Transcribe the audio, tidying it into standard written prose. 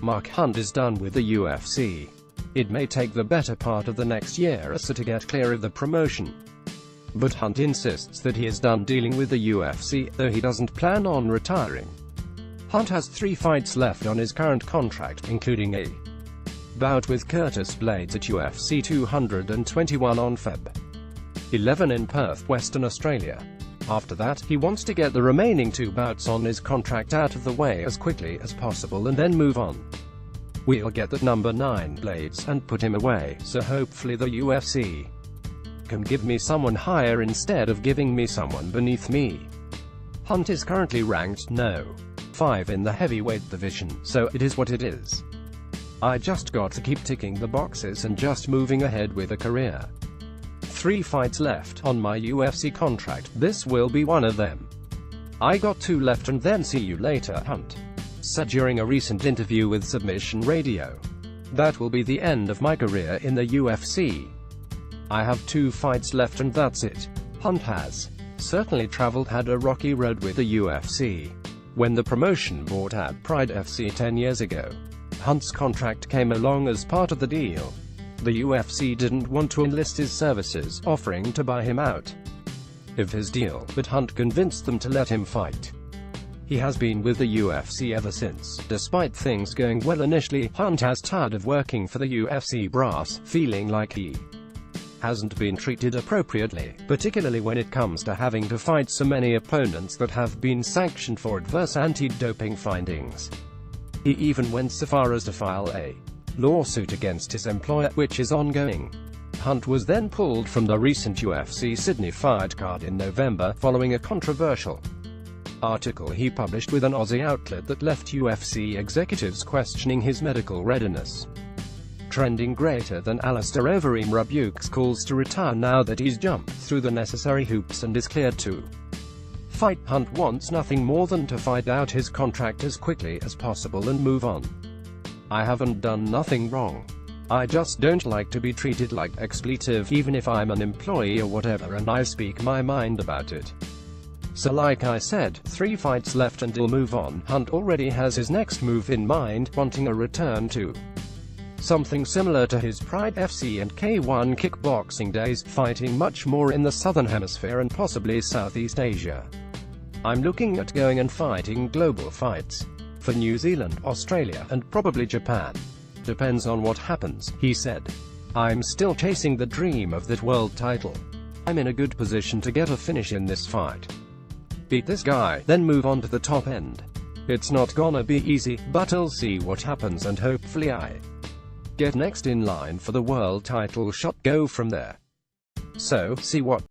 Mark Hunt is done with the UFC. It may take the better part of the next year or so to get clear of the promotion. But Hunt insists that he is done dealing with the UFC, though he doesn't plan on retiring. Hunt has 3 fights left on his current contract, including a bout with Curtis Blaydes at UFC 221 on Feb. 11 in Perth, Western Australia. After that, he wants to get the remaining 2 bouts on his contract out of the way as quickly as possible and then move on. We'll get that number 9 Blaydes and put him away, so hopefully the UFC can give me someone higher instead of giving me someone beneath me. Hunt is currently ranked No. 5 in the heavyweight division, so it is what it is. I just got to keep ticking the boxes and just moving ahead with a career. 3 fights left on my UFC contract, this will be one of them. I got 2 left and then see you later, Hunt said during a recent interview with Submission Radio. That will be the end of my career in the UFC. I have 2 fights left and that's it. Hunt has certainly had a rocky road with the UFC. When the promotion bought out Pride FC 10 years ago, Hunt's contract came along as part of the deal. The UFC didn't want to enlist his services, offering to buy him out of his deal, but Hunt convinced them to let him fight. He has been with the UFC ever since. Despite things going well initially, Hunt has tired of working for the UFC brass, feeling like he hasn't been treated appropriately, particularly when it comes to having to fight so many opponents that have been sanctioned for adverse anti-doping findings. He even went so far as to file a lawsuit against his employer, which is ongoing. Hunt was then pulled from the recent UFC Sydney fight card in November, following a controversial article he published with an Aussie outlet that left UFC executives questioning his medical readiness. Trending greater than Alistair Overeem rebukes calls to retire now that he's jumped through the necessary hoops and is cleared to fight. Hunt wants nothing more than to fight out his contract as quickly as possible and move on. I haven't done nothing wrong. I just don't like to be treated like expletive, even if I'm an employee or whatever, and I speak my mind about it. So like I said, 3 fights left and he'll move on. Hunt already has his next move in mind, wanting a return to something similar to his Pride FC and K1 kickboxing days, fighting much more in the Southern Hemisphere and possibly Southeast Asia. I'm looking at going and fighting global fights for New Zealand, Australia, and probably Japan. Depends on what happens, he said. I'm still chasing the dream of that world title. I'm in a good position to get a finish in this fight. Beat this guy, then move on to the top end. It's not gonna be easy, but I'll see what happens and hopefully I get next in line for the world title shot, go from there. So, see what